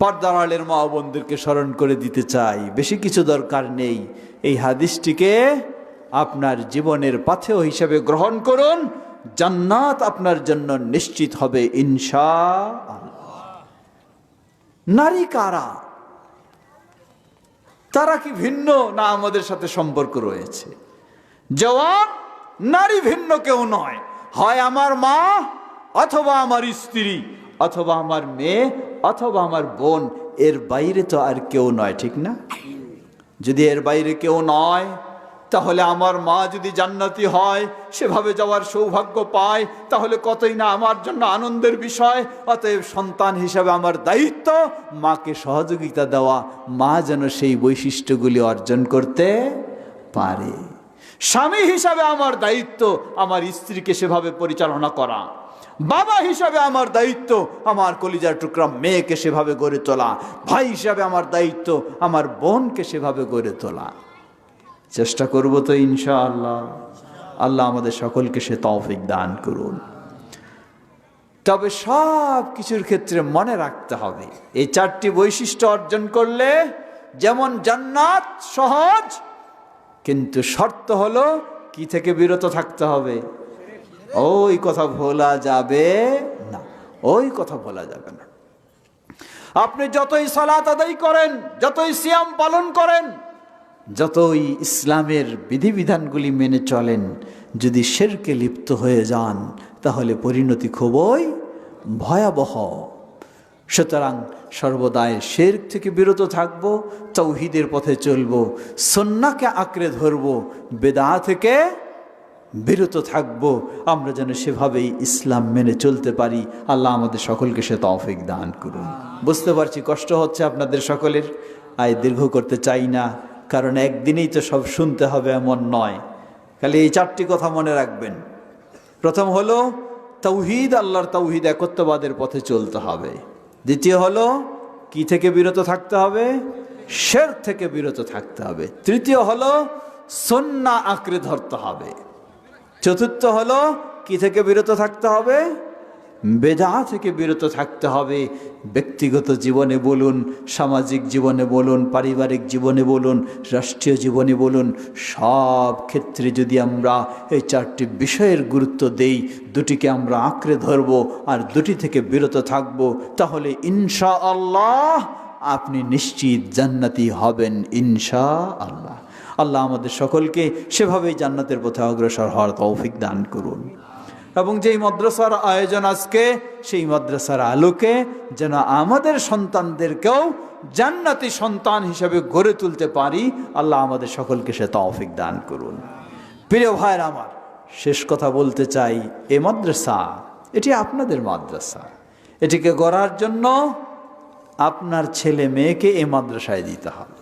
পর্দার আড়ালের মা বোনদেরকে স্মরণ করে দিতে চাই, বেশি কিছু দরকার নেই। এই হাদিসটিকে আপনার জীবনের পাথেয় হিসেবে গ্রহণ করুন, জান্নাত আপনার জন্য নিশ্চিত হবে ইনশাআল্লাহ। নারী কারা? তারা কি ভিন্ন, না আমাদের সাথে সম্পর্ক রয়েছে? জবাব, নারী ভিন্ন কেউ নয়। হয় আমার মা, অথবা আমার স্ত্রী, অথবা আমার মেয়ে, অথবা আমার বোন, এর বাইরে তো আর কেউ নয়, ঠিক না? যদি এর বাইরে কেউ নয়, তাহলে আমার মা যদি জান্নাতি হয়, সেভাবে যাওয়ার সৌভাগ্য পায়, তাহলে কতই না আমার জন্য আনন্দের বিষয়। অতএব সন্তান হিসাবে আমার দায়িত্ব মাকে সহযোগিতা দেওয়া, মা যেন সেই বৈশিষ্ট্যগুলি অর্জন করতে পারে। স্বামী হিসাবে আমার দায়িত্ব আমার স্ত্রীকে সেভাবে পরিচালনা করা। বাবা হিসাবে আমার দায়িত্ব আমার কলিজার টুকরা মেয়েকে সেভাবে গড়ে তোলা। ভাই হিসাবে আমার দায়িত্ব আমার বোনকে সেভাবে গড়ে তোলা। চেষ্টা করব তো ইনশাআল্লাহ। আল্লাহ আমাদের সকলকে সে তৌফিক দান করুন। তবে সব কিছুর ক্ষেত্রে মনে রাখতে হবে, এই 4টি বৈশিষ্ট্য অর্জন করলে যেমন জান্নাত সহজ, কিন্তু শর্ত হলো কি থেকে বিরত থাকতে হবে? ওই কথা ভোলা যাবে না, ওই কথা ভোলা যাবে না। আপনি যতই সালাত আদায় করেন, যতই সিয়াম পালন করেন, যতই ইসলামের বিধিবিধানগুলি মেনে চলেন, যদি শিরকে লিপ্ত হয়ে যান তাহলে পরিণতি খুবই ভয়াবহ। সুতরাং সর্বদাই শিরক থেকে বিরত থাকব, তাওহীদের পথে চলব, সুন্নাহকে আঁকড়ে ধরব, বিদআত থেকে বিরত থাকব। আমরা যেন সেভাবেই ইসলাম মেনে চলতে পারি। আল্লাহ আমাদের সকলকে সে তৌফিক দান করুন। বুঝতে পারছি কষ্ট হচ্ছে আপনাদের সকলের, দীর্ঘ করতে চাই না, কারণ একদিনেই তো সব শুনতে হবে এমন নয়। খালি এই 4টি কথা মনে রাখবেন। প্রথম হলো তাওহীদ, আল্লাহর তাওহীদ, একত্ববাদের পথে চলতে হবে। দ্বিতীয় হলো কি থেকে বিরত থাকতে হবে? শিরক থেকে বিরত থাকতে হবে। তৃতীয় হলো সুন্নাহ আঁকড়ে ধরতে হবে। চতুর্থ হলো কি থেকে বিরত থাকতে হবে? বেদাত থেকে বিরত থাকতে হবে। ব্যক্তিগত জীবনে বলুন, সামাজিক জীবনে বলুন, পারিবারিক জীবনে বলুন, রাষ্ট্রীয় জীবনে বলুন, সব ক্ষেত্রে যদি আমরা এই চারটি বিষয়ের গুরুত্ব দেই, দুটিকে আমরা আঁকড়ে ধরব আর দুটি থেকে বিরত থাকব, তাহলে ইনশাআল্লাহ আপনি নিশ্চিত জান্নাতি হবেন ইনশাআল্লাহ। আল্লাহ আমাদের সকলকে সেভাবেই জান্নাতের পথে অগ্রসর হওয়ার তৌফিক দান করুন। এবং যেই মাদ্রাসার আয়োজন আজকে, সেই মাদ্রাসার আলোকে যেন আমাদের সন্তানদেরকেও জান্নাতি সন্তান হিসেবে গড়ে তুলতে পারি, আল্লাহ আমাদের সকলকে সে তৌফিক দান করুন। প্রিয় ভাইয়ের আমার, শেষ কথা বলতে চাই, এ মাদ্রাসা এটি আপনাদের মাদ্রাসা। এটিকে গড়ার জন্য আপনার ছেলে মেয়েকে এ মাদ্রাসায় দিতে হবে।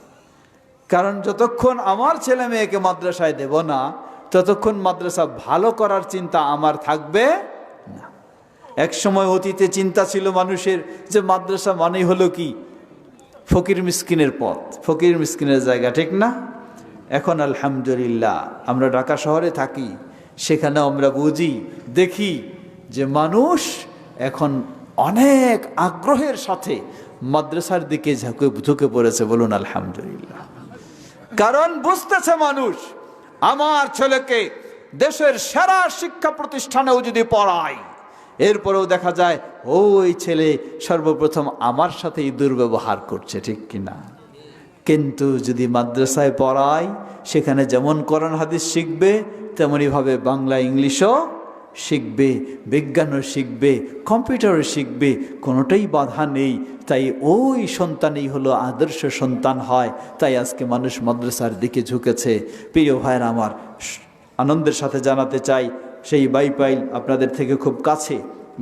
কারণ যতক্ষণ আমার ছেলে মেয়েকে মাদ্রাসায় দেব না, ততক্ষণ মাদ্রাসা ভালো করার চিন্তা আমার থাকবে না। এক সময় অতীতে চিন্তা ছিল মানুষের যে মাদ্রাসা মানেই হলো কি ফকির মিসকিনের পথ, ফকির মিসকিনের জায়গা, ঠিক না? এখন আলহামদুলিল্লাহ আমরা ঢাকা শহরে থাকি, সেখানে আমরা বুঝি, দেখি যে মানুষ এখন অনেক আগ্রহের সাথে মাদ্রাসার দিকে ঝুঁকে পড়েছে। বলুন আলহামদুলিল্লাহ। কারণ বুঝতেছে মানুষ, আমার ছেলেকে দেশের সেরা শিক্ষা প্রতিষ্ঠানেও যদি পড়াই, এরপরেও দেখা যায় ওই ছেলে সর্বপ্রথম আমার সাথেই দুর্ব্যবহার করছে, ঠিক কিনা? কিন্তু যদি মাদ্রাসায় পড়াই, সেখানে যেমন কোরআন হাদিস শিখবে, তেমনইভাবে বাংলা ইংলিশও শিখবে, বিজ্ঞানও শিখবে, কম্পিউটারও শিখবে, কোনোটাই বাধা নেই। তাই ওই সন্তানই হলো আদর্শ সন্তান হয়। তাই আজকে মানুষ মাদ্রাসার দিকে ঝুঁকেছে। প্রিয় ভাইয়েরা আমার, আনন্দের সাথে জানাতে চাই, সেই বাইপাইল আপনাদের থেকে খুব কাছে,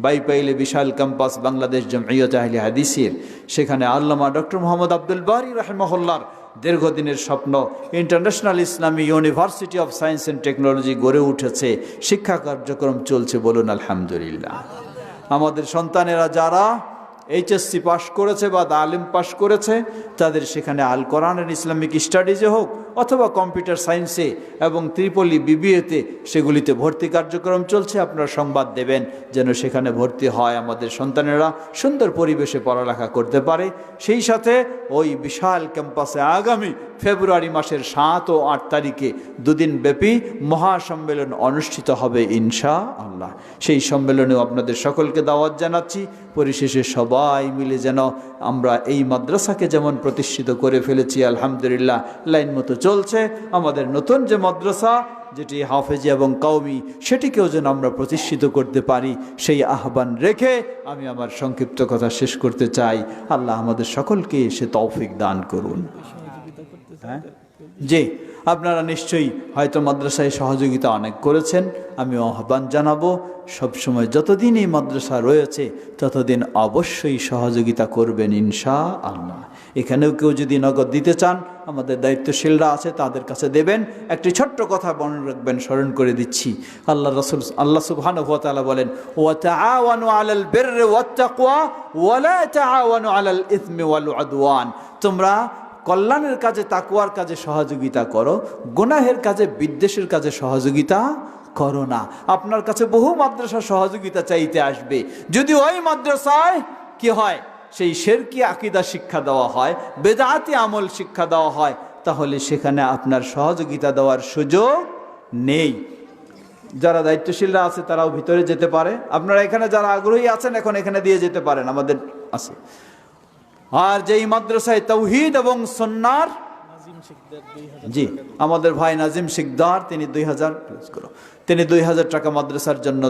বাইপাইলে বিশাল ক্যাম্পাস বাংলাদেশ জমইয়ত আহলে হাদিসের, সেখানে আল্লামা ডক্টর মোহাম্মদ আব্দুল বারী রাহিমাহুল্লাহর দীর্ঘদিনের স্বপ্ন international Islami university of science and technology গড়ে উঠেছে, শিক্ষা কার্যক্রম চলছে। বলুন আলহামদুলিল্লাহ। আমাদের সন্তানেরা যারা এইচএসসি পাশ করেছে বা আলিম পাশ করেছে, তাদের সেখানে আল কোরআন এন্ড ইসলামিক স্টাডিজে হোক অথবা কম্পিউটার সায়েন্সে এবং ত্রিপলি বিবিএতে, সেগুলিতে ভর্তি কার্যক্রম চলছে। আপনারা সংবাদ দেবেন যেন সেখানে ভর্তি হয়, আমাদের সন্তানেরা সুন্দর পরিবেশে পড়ালেখা করতে পারে। সেই সাথে ওই বিশাল ক্যাম্পাসে আগামী ফেব্রুয়ারি মাসের 7 ও 8 তারিখে দুদিন ব্যাপী মহাসম্মেলন অনুষ্ঠিত হবে ইনশাআল্লাহ। সেই সম্মেলনেও আপনাদের সকলকে দাওয়াত জানাচ্ছি। পরিশেষে সবাই মিলে যেন আমরা এই মাদ্রাসাকে যেমন প্রতিষ্ঠিত করে ফেলেছি, আলহামদুলিল্লাহ লাইন মতো চলছে, আমাদের নতুন যে মাদ্রাসা যেটি হাফেজি এবং কওমি, সেটিকেও যেন আমরা প্রতিষ্ঠিত করতে পারি, সেই আহ্বান রেখে আমি আমার সংক্ষিপ্ত কথা শেষ করতে চাই। আল্লাহ আমাদের সকলকে সে তৌফিক দান করুন। জি, আপনারা নিশ্চয়ই হয়তো মাদ্রাসায় সহযোগিতা অনেক করেছেন। আমি আহ্বান জানাবো, সবসময় যতদিন এই মাদ্রাসা রয়েছে ততদিন অবশ্যই সহযোগিতা করবেন ইনশাআল্লাহ। এখানেও কেউ যদি নগদ দিতে চান, আমাদের দায়িত্বশীলরা আছে, তাদের কাছে দেবেন। একটি ছোট্ট কথা মনে রাখবেন, স্মরণ করে দিচ্ছি। আল্লাহ সুবহানাহু ওয়া তাআলা বলেন, ওয়া তাআওয়ানু আলাল বিররি ওয়াত তাকওয়া ওয়া লা তাআওয়ানু আলাল ইসমি ওয়াল উদওয়ান। তোমরা কল্যাণের কাজে, তাকওয়ার কাজে সহযোগিতা করো, গুনাহের কাজে, বিদ্বেষের কাজে সহযোগিতা করো না। আপনার কাছে বহু মাদ্রাসা সহযোগিতা চাইতে আসবে। যদি ওই মাদ্রাসায় কি হয়, সেই শিরকি আকীদা শিক্ষা দেওয়া হয়, বেদাতি আমল শিক্ষা দেওয়া হয়, তাহলে সেখানে আপনার সহযোগিতা দেওয়ার সুযোগ নেই। যারা দায়িত্বশীলরা আছে তারাও ভিতরে যেতে পারে। আপনারা এখানে যারা আগ্রহী আছেন, এখন এখানে দিয়ে যেতে পারেন, আমাদের আছে। আর যেই মাদ্রাসায় তাওহীদ এবং সুন্নাহর, জি আমাদের ভাই নাজিম শিকদার, তিনি 2000 টাকা মাদ্রাসার জন্য